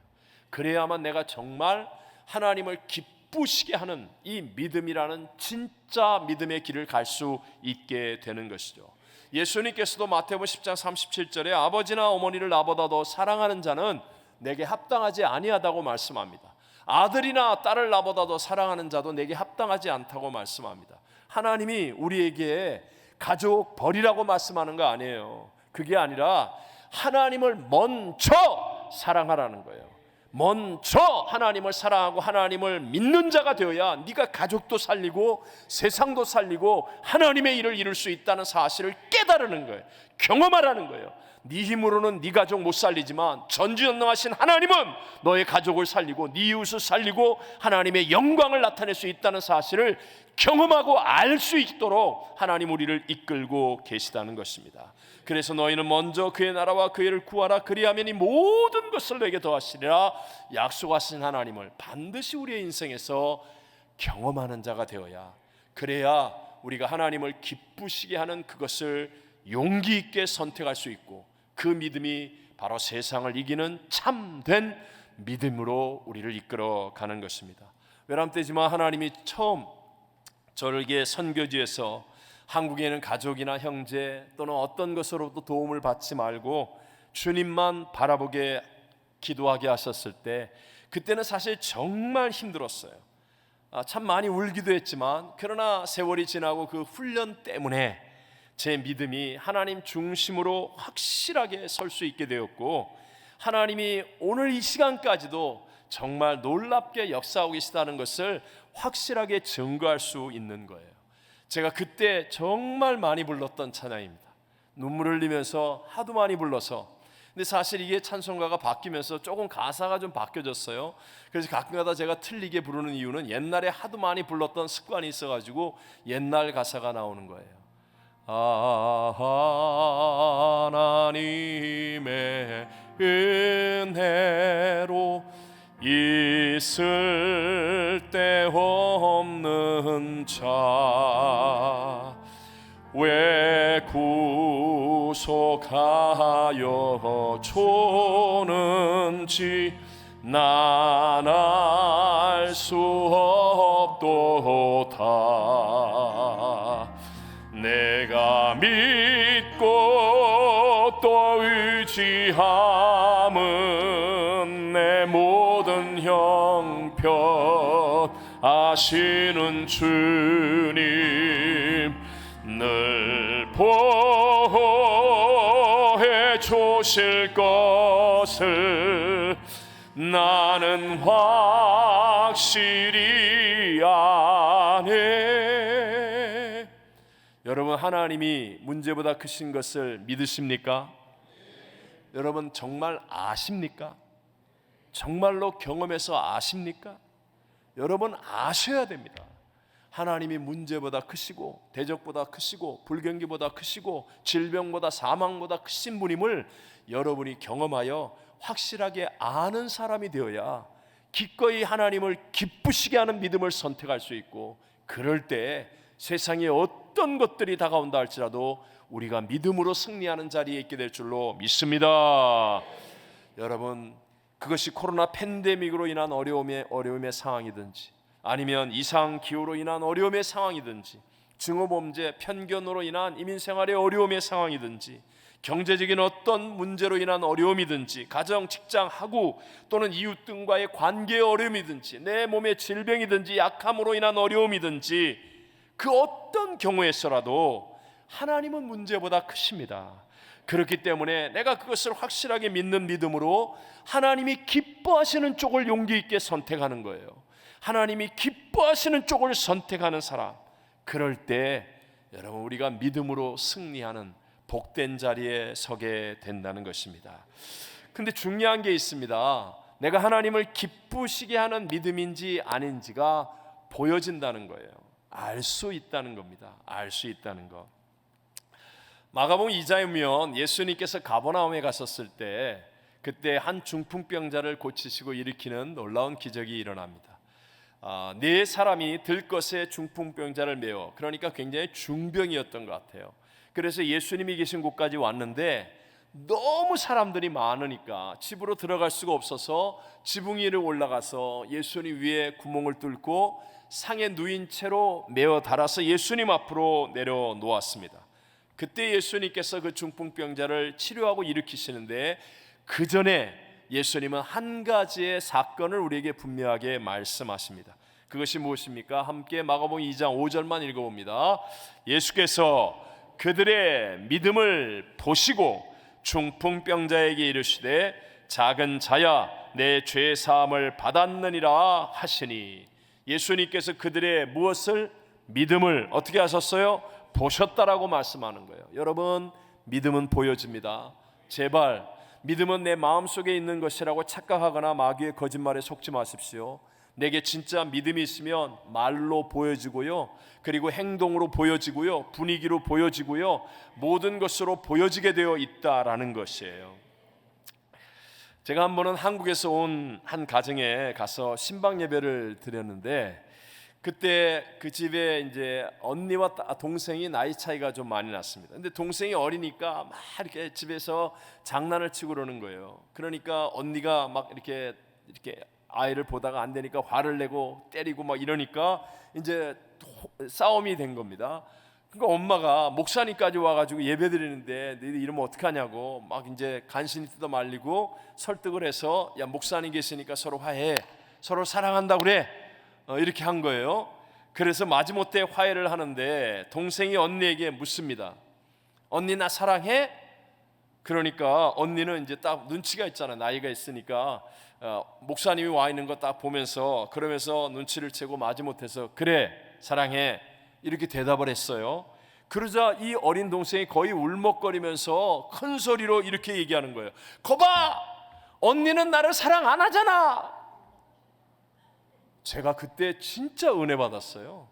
그래야만 내가 정말 하나님을 기쁘시게 하는 이 믿음이라는 진짜 믿음의 길을 갈 수 있게 되는 것이죠. 예수님께서도 마태복음 10장 37절에 아버지나 어머니를 나보다 더 사랑하는 자는 내게 합당하지 아니하다고 말씀합니다. 아들이나 딸을 나보다 더 사랑하는 자도 내게 합당하지 않다고 말씀합니다. 하나님이 우리에게 가족 버리라고 말씀하는 거 아니에요. 그게 아니라 하나님을 먼저 사랑하라는 거예요. 먼저 하나님을 사랑하고 하나님을 믿는 자가 되어야 네가 가족도 살리고 세상도 살리고 하나님의 일을 이룰 수 있다는 사실을 깨달으는 거예요. 경험하라는 거예요. 네 힘으로는 네 가족 못 살리지만 전지전능하신 하나님은 너의 가족을 살리고 네 이웃을 살리고 하나님의 영광을 나타낼 수 있다는 사실을 경험하고 알 수 있도록 하나님 우리를 이끌고 계시다는 것입니다. 그래서 너희는 먼저 그의 나라와 그의 일을 구하라. 그리하면 이 모든 것을 내게 더하시리라. 약속하신 하나님을 반드시 우리의 인생에서 경험하는 자가 되어야, 그래야 우리가 하나님을 기쁘시게 하는 그것을 용기 있게 선택할 수 있고, 그 믿음이 바로 세상을 이기는 참된 믿음으로 우리를 이끌어 가는 것입니다. 외람되지만 하나님이 처음 저에게 선교지에서 한국에는 가족이나 형제 또는 어떤 것으로도 도움을 받지 말고 주님만 바라보게 기도하게 하셨을 때, 그때는 사실 정말 힘들었어요. 참 많이 울기도 했지만, 그러나 세월이 지나고 그 훈련 때문에 제 믿음이 하나님 중심으로 확실하게 설 수 있게 되었고, 하나님이 오늘 이 시간까지도 정말 놀랍게 역사하고 계시다는 것을 확실하게 증거할 수 있는 거예요. 제가 그때 정말 많이 불렀던 찬양입니다. 눈물 흘리면서 하도 많이 불러서. 근데 사실 이게 찬송가가 바뀌면서 조금 가사가 좀 바뀌어졌어요. 그래서 가끔가다 제가 틀리게 부르는 이유는 옛날에 하도 많이 불렀던 습관이 있어가지고 옛날 가사가 나오는 거예요. 하나님의 은혜로 있을 데 없는 자 왜 속하여 조는지 난 알 수 없도다. 내가 믿고 또 의지함은 내 모든 형편 아시는 주님 늘 보호해 주실 것을 나는 확실히 아네. 여러분, 하나님이 문제보다 크신 것을 믿으십니까? 여러분, 정말 아십니까? 정말로 경험해서 아십니까? 여러분, 아셔야 됩니다. 하나님이 문제보다 크시고 대적보다 크시고 불경기보다 크시고 질병보다 사망보다 크신 분임을 여러분이 경험하여 확실하게 아는 사람이 되어야 기꺼이 하나님을 기쁘시게 하는 믿음을 선택할 수 있고, 그럴 때 세상에 어떤 것들이 다가온다 할지라도 우리가 믿음으로 승리하는 자리에 있게 될 줄로 믿습니다. 여러분, 그것이 코로나 팬데믹으로 인한 어려움의 상황이든지, 아니면 이상기후로 인한 어려움의 상황이든지, 증오범죄, 편견으로 인한 이민생활의 어려움의 상황이든지, 경제적인 어떤 문제로 인한 어려움이든지, 가정, 직장, 학우 또는 이웃 등과의 관계의 어려움이든지, 내 몸의 질병이든지 약함으로 인한 어려움이든지, 그 어떤 경우에서라도 하나님은 문제보다 크십니다. 그렇기 때문에 내가 그것을 확실하게 믿는 믿음으로 하나님이 기뻐하시는 쪽을 용기 있게 선택하는 거예요. 하나님이 기뻐하시는 쪽을 선택하는 사람, 그럴 때 여러분, 우리가 믿음으로 승리하는 복된 자리에 서게 된다는 것입니다. 근데 중요한 게 있습니다. 내가 하나님을 기쁘시게 하는 믿음인지 아닌지가 보여진다는 거예요. 알 수 있다는 겁니다. 알 수 있다는 것. 마가복음 2장에 보면 예수님께서 가버나움에 갔었을 때 그때 한 중풍병자를 고치시고 일으키는 놀라운 기적이 일어납니다. 네 사람이 들것에 중풍병자를 메워, 그러니까 굉장히 중병이었던 것 같아요. 그래서 예수님이 계신 곳까지 왔는데 너무 사람들이 많으니까 집으로 들어갈 수가 없어서 지붕 위로 올라가서 예수님 위에 구멍을 뚫고 상에 누인 채로 메어 달아서 예수님 앞으로 내려놓았습니다. 그때 예수님께서 그 중풍병자를 치료하고 일으키시는데, 그 전에 예수님은 한 가지의 사건을 우리에게 분명하게 말씀하십니다. 그것이 무엇입니까? 함께 마가복음 2장 5절만 읽어봅니다. 예수께서 그들의 믿음을 보시고 중풍병자에게 이르시되 작은 자야 내 죄 사함을 받았느니라 하시니, 예수님께서 그들의 무엇을? 믿음을 어떻게 하셨어요? 보셨다라고 말씀하는 거예요. 여러분, 믿음은 보여집니다. 제발 믿음은 내 마음속에 있는 것이라고 착각하거나 마귀의 거짓말에 속지 마십시오. 내게 진짜 믿음이 있으면 말로 보여지고요, 그리고 행동으로 보여지고요, 분위기로 보여지고요, 모든 것으로 보여지게 되어 있다라는 것이에요. 제가 한 번은 한국에서 온 한 가정에 가서 신방 예배를 드렸는데, 그때 그 집에 이제 언니와 동생이 나이 차이가 좀 많이 났습니다. 근데 동생이 어리니까 막 이렇게 집에서 장난을 치고 그러는 거예요. 그러니까 언니가 막 이렇게 아이를 보다가 안 되니까 화를 내고 때리고 막 이러니까 이제 싸움이 된 겁니다. 그러니까 엄마가 목사님까지 와가지고 예배 드리는데 너희들 이러면 어떡하냐고 막 이제 간신히 뜯어 말리고 설득을 해서, 야, 목사님 계시니까 서로 화해, 서로 사랑한다고 그래, 이렇게 한 거예요. 그래서 마지못해 화해를 하는데 동생이 언니에게 묻습니다. 언니 나 사랑해? 그러니까 언니는 이제 딱 눈치가 있잖아, 나이가 있으니까. 목사님이 와 있는 거 딱 보면서, 그러면서 눈치를 채고 마지못해서 그래 사랑해 이렇게 대답을 했어요. 그러자 이 어린 동생이 거의 울먹거리면서 큰 소리로 이렇게 얘기하는 거예요. 거봐, 언니는 나를 사랑 안 하잖아. 제가 그때 진짜 은혜 받았어요.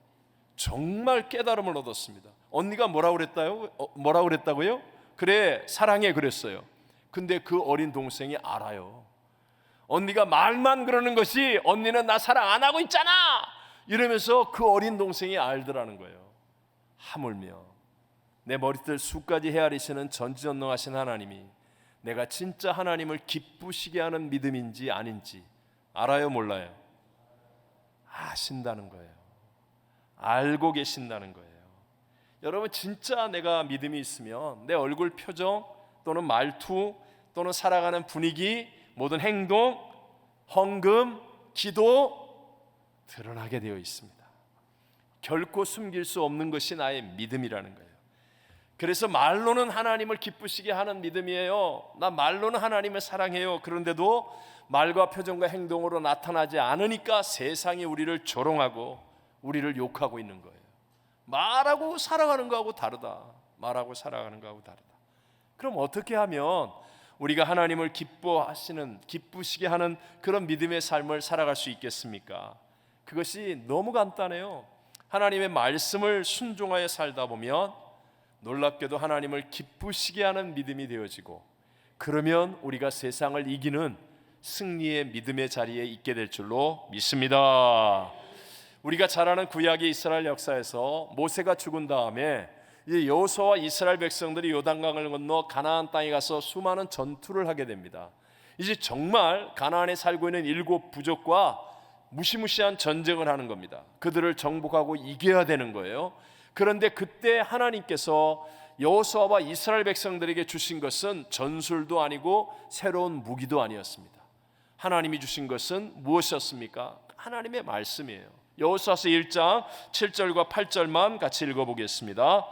정말 깨달음을 얻었습니다. 언니가 뭐라고 그랬다고요? 그래 사랑해 그랬어요. 근데 그 어린 동생이 알아요. 언니가 말만 그러는 것이 언니는 나 사랑 안 하고 있잖아 이러면서 그 어린 동생이 알더라는 거예요. 하물며 내 머리털 수까지 헤아리시는 전지전능하신 하나님이 내가 진짜 하나님을 기쁘시게 하는 믿음인지 아닌지 알아요, 몰라요? 아신다는 거예요. 알고 계신다는 거예요. 여러분, 진짜 내가 믿음이 있으면 내 얼굴 표정 또는 말투 또는 살아가는 분위기, 모든 행동, 헌금, 기도 드러나게 되어 있습니다. 결코 숨길 수 없는 것이 나의 믿음이라는 거예요. 그래서 말로는 하나님을 기쁘시게 하는 믿음이에요. 나 말로는 하나님을 사랑해요. 그런데도 말과 표정과 행동으로 나타나지 않으니까 세상이 우리를 조롱하고 우리를 욕하고 있는 거예요. 말하고 살아가는 거하고 다르다. 말하고 살아가는 거하고 다르다. 그럼 어떻게 하면 우리가 하나님을 기쁘시게 하는 그런 믿음의 삶을 살아갈 수 있겠습니까? 그것이 너무 간단해요. 하나님의 말씀을 순종하여 살다 보면 놀랍게도 하나님을 기쁘시게 하는 믿음이 되어지고, 그러면 우리가 세상을 이기는 승리의 믿음의 자리에 있게 될 줄로 믿습니다. 우리가 잘 아는 구약의 이스라엘 역사에서 모세가 죽은 다음에 이제 여호수아와 이스라엘 백성들이 요단강을 건너 가나안 땅에 가서 수많은 전투를 하게 됩니다. 이제 정말 가나안에 살고 있는 7 부족과 무시무시한 전쟁을 하는 겁니다. 그들을 정복하고 이겨야 되는 거예요. 그런데 그때 하나님께서 여호수아와 이스라엘 백성들에게 주신 것은 전술도 아니고 새로운 무기도 아니었습니다. 하나님이 주신 것은 무엇이었습니까? 하나님의 말씀이에요. 여호수아서 1장 7절과 8절만 같이 읽어보겠습니다.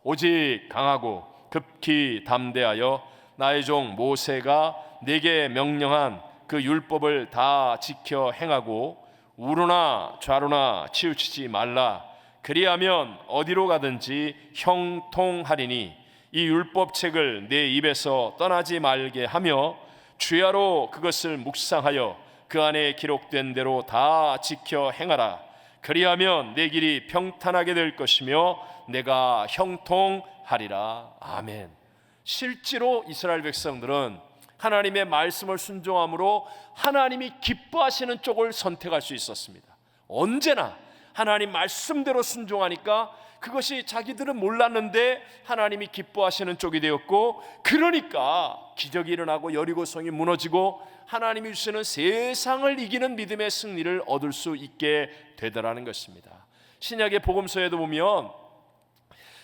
오직 강하고 급히 담대하여 나의 종 모세가 내게 명령한 그 율법을 다 지켜 행하고 우로나 좌로나 치우치지 말라. 그리하면 어디로 가든지 형통하리니 이 율법책을 내 입에서 떠나지 말게 하며 주야로 그것을 묵상하여 그 안에 기록된 대로 다 지켜 행하라. 그리하면 내 길이 평탄하게 될 것이며 내가 형통하리라. 아멘. 실제로 이스라엘 백성들은 하나님의 말씀을 순종함으로 하나님이 기뻐하시는 쪽을 선택할 수 있었습니다. 언제나 하나님 말씀대로 순종하니까 그것이 자기들은 몰랐는데 하나님이 기뻐하시는 쪽이 되었고, 그러니까 기적이 일어나고 여리고성이 무너지고 하나님이 주시는 세상을 이기는 믿음의 승리를 얻을 수 있게 되더라는 것입니다. 신약의 복음서에도 보면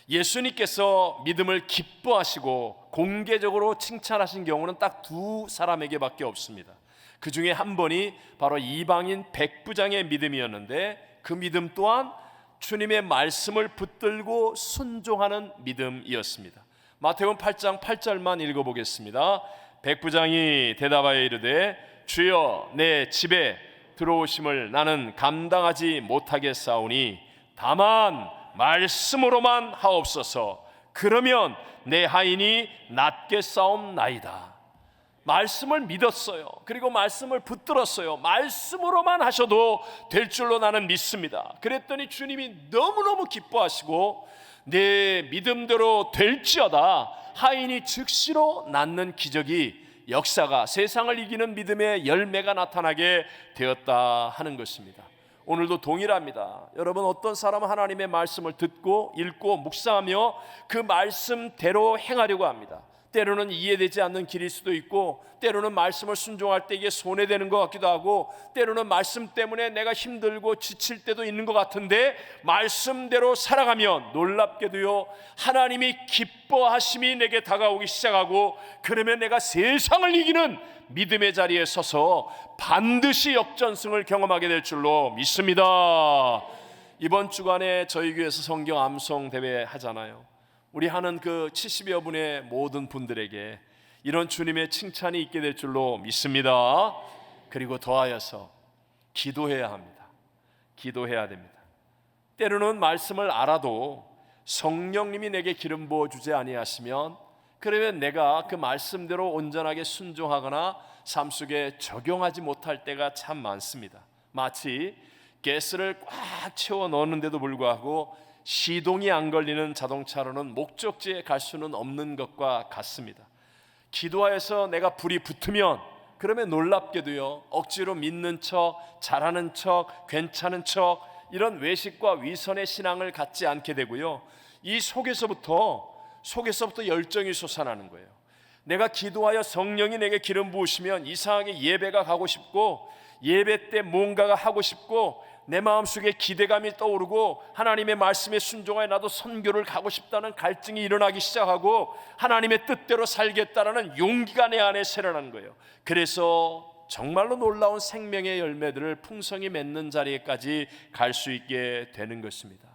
예수님께서 믿음을 기뻐하시고 공개적으로 칭찬하신 경우는 딱 2 사람에게밖에 없습니다. 그 중에 한 번이 바로 이방인 백부장의 믿음이었는데, 그 믿음 또한 주님의 말씀을 붙들고 순종하는 믿음이었습니다. 마태복음 8장 8절만 읽어보겠습니다. 백부장이 대답하여 이르되 주여 내 집에 들어오심을 나는 감당하지 못하겠사오니 다만 말씀으로만 하옵소서. 그러면 내 하인이 낫겠사옵나이다. 말씀을 믿었어요. 그리고 말씀을 붙들었어요. 말씀으로만 하셔도 될 줄로 나는 믿습니다. 그랬더니 주님이 너무너무 기뻐하시고 내 믿음대로 될지어다 하인이 즉시로 낫는 기적이, 역사가, 세상을 이기는 믿음의 열매가 나타나게 되었다 하는 것입니다. 오늘도 동일합니다. 여러분, 어떤 사람은 하나님의 말씀을 듣고 읽고 묵상하며 그 말씀대로 행하려고 합니다. 때로는 이해되지 않는 길일 수도 있고, 때로는 말씀을 순종할 때 이게 손해되는 것 같기도 하고, 때로는 말씀 때문에 내가 힘들고 지칠 때도 있는 것 같은데, 말씀대로 살아가면 놀랍게도요 하나님이 기뻐하심이 내게 다가오기 시작하고, 그러면 내가 세상을 이기는 믿음의 자리에 서서 반드시 역전승을 경험하게 될 줄로 믿습니다. 이번 주간에 저희 교회에서 성경 암송 대회 하잖아요. 우리 하는 그 70여 분의 모든 분들에게 이런 주님의 칭찬이 있게 될 줄로 믿습니다. 그리고 더하여서 기도해야 합니다. 기도해야 됩니다. 때로는 말씀을 알아도 성령님이 내게 기름 부어주지 아니하시면, 그러면 내가 그 말씀대로 온전하게 순종하거나 삶 속에 적용하지 못할 때가 참 많습니다. 마치 가스를 꽉 채워 넣었는데도 불구하고 시동이 안 걸리는 자동차로는 목적지에 갈 수는 없는 것과 같습니다. 기도하여서 내가 불이 붙으면, 그러면 놀랍게도요 억지로 믿는 척, 잘하는 척, 괜찮은 척, 이런 외식과 위선의 신앙을 갖지 않게 되고요, 이 속에서부터 열정이 솟아나는 거예요. 내가 기도하여 성령이 내게 기름 부으시면 이상하게 예배가 가고 싶고, 예배 때 뭔가가 하고 싶고, 내 마음속에 기대감이 떠오르고, 하나님의 말씀에 순종하여 나도 선교를 가고 싶다는 갈증이 일어나기 시작하고, 하나님의 뜻대로 살겠다라는 용기가 내 안에 새어나는 거예요. 그래서 정말로 놀라운 생명의 열매들을 풍성히 맺는 자리에까지 갈 수 있게 되는 것입니다.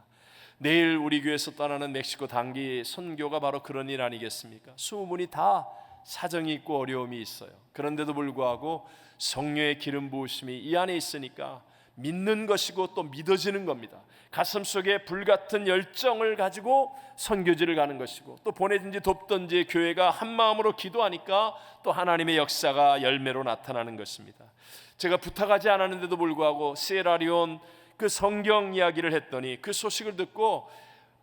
내일 우리 교회에서 떠나는 멕시코 단기 선교가 바로 그런 일 아니겠습니까? 수문이 다 사정이 있고 어려움이 있어요. 그런데도 불구하고 성령의 기름 부으심이 이 안에 있으니까 믿는 것이고 또 믿어지는 겁니다. 가슴속에 불같은 열정을 가지고 선교지를 가는 것이고, 또 보내든지 돕든지 교회가 한마음으로 기도하니까 또 하나님의 역사가 열매로 나타나는 것입니다. 제가 부탁하지 않았는데도 불구하고 시에라리온 그 성경 이야기를 했더니 그 소식을 듣고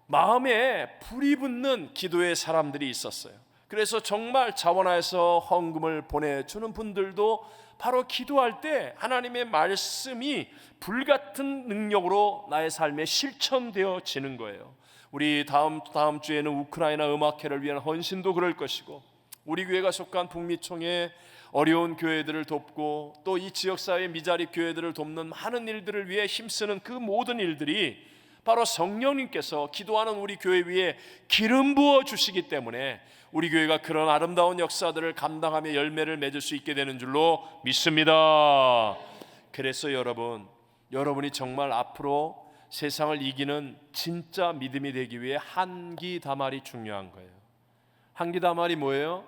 마음에 불이 붙는 기도의 사람들이 있었어요. 그래서 정말 자원하여서 헌금을 보내주는 분들도 바로 기도할 때 하나님의 말씀이 불같은 능력으로 나의 삶에 실천되어지는 거예요. 우리 다음 주에는 우크라이나 음악회를 위한 헌신도 그럴 것이고, 우리 교회가 속한 북미총회 어려운 교회들을 돕고, 또 이 지역사회 미자립 교회들을 돕는 많은 일들을 위해 힘쓰는 그 모든 일들이 바로 성령님께서 기도하는 우리 교회 위에 기름 부어 주시기 때문에 우리 교회가 그런 아름다운 역사들을 감당하며 열매를 맺을 수 있게 되는 줄로 믿습니다. 그래서 여러분이 정말 앞으로 세상을 이기는 진짜 믿음이 되기 위해 한기다말이 중요한 거예요. 한기다말이 뭐예요?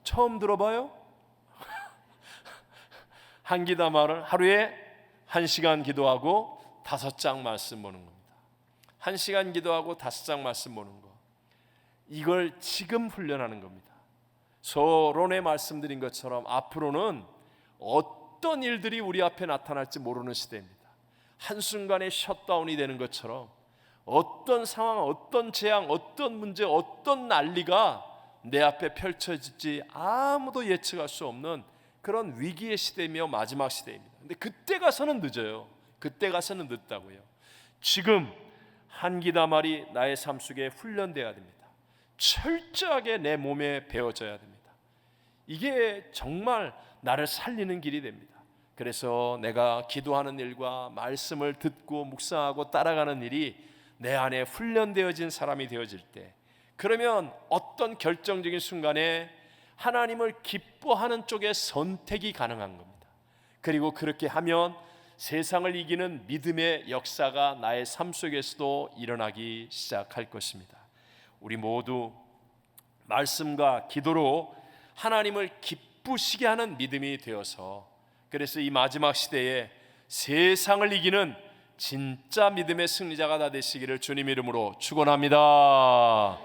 처음 들어봐요? 한기다말은 하루에 1시간 기도하고 5장 말씀 보는 겁니다. 1시간 기도하고 5장 말씀 보는 거, 이걸 지금 훈련하는 겁니다. 서론에 말씀드린 것처럼 앞으로는 어떤 일들이 우리 앞에 나타날지 모르는 시대입니다. 한순간에 셧다운이 되는 것처럼 어떤 상황, 어떤 재앙, 어떤 문제, 어떤 난리가 내 앞에 펼쳐질지 아무도 예측할 수 없는 그런 위기의 시대이며 마지막 시대입니다. 근데 그때 가서는 늦어요. 그때 가서는 늦다고요. 지금 한기다말이 나의 삶 속에 훈련돼야 됩니다. 철저하게 내 몸에 배워져야 됩니다. 이게 정말 나를 살리는 길이 됩니다. 그래서 내가 기도하는 일과 말씀을 듣고 묵상하고 따라가는 일이 내 안에 훈련되어진 사람이 되어질 때, 그러면 어떤 결정적인 순간에 하나님을 기뻐하는 쪽에 선택이 가능한 겁니다. 그리고 그렇게 하면 세상을 이기는 믿음의 역사가 나의 삶 속에서도 일어나기 시작할 것입니다. 우리 모두 말씀과 기도로 하나님을 기쁘시게 하는 믿음이 되어서, 그래서 이 마지막 시대에 세상을 이기는 진짜 믿음의 승리자가 다 되시기를 주님 이름으로 축원합니다.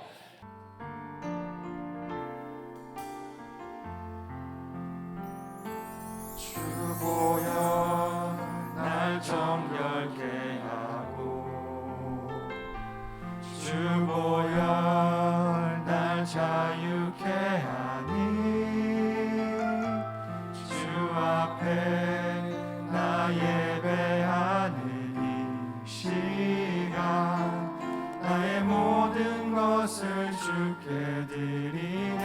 주보여 날 정결케 하고, 주보여 날 자유케 하니, 주 앞에 나 예배하는 이 시간, 나의 모든 것을 주께 드리네.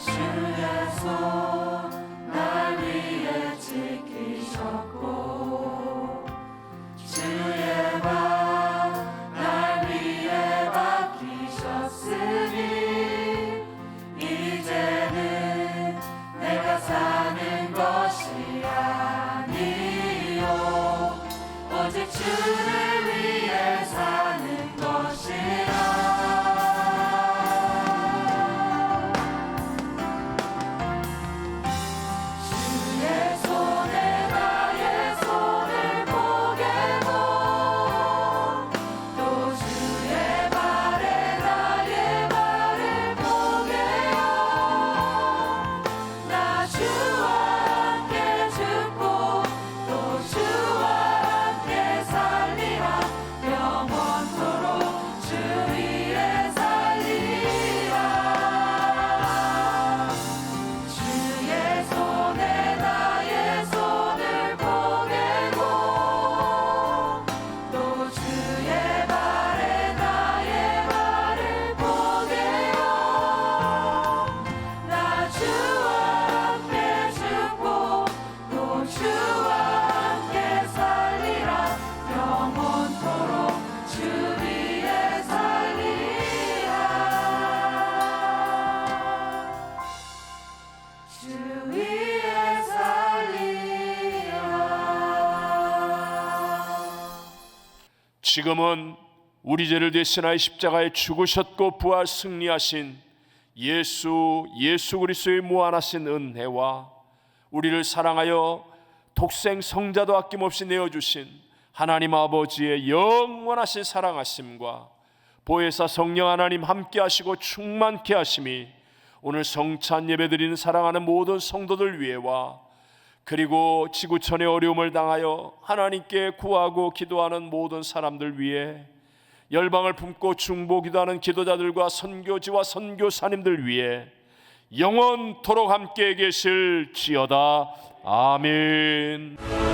주의 손 날 위해 지키셨고, 주의 발 날 위해 맡기셨으니, 이제는 내가 사는 것이 아니요 오직 주를 위해 사는 것이라. 주와 함께 살리라. 지금은 우리 죄를 대신하여 십자가에 죽으셨고 부활 승리하신 예수 그리스도의 무한하신 은혜와 우리를 사랑하여 독생 성자도 아낌없이 내어주신 하나님 아버지의 영원하신 사랑하심과 보혜사 성령 하나님 함께 하시고 충만케 하심이 오늘 성찬 예배드리는 사랑하는 모든 성도들 위에와 그리고 지구촌의 어려움을 당하여 하나님께 구하고 기도하는 모든 사람들 위에 열방을 품고 중보기도하는 기도자들과 선교지와 선교사님들 위에 영원토록 함께 계실지어다. 아멘.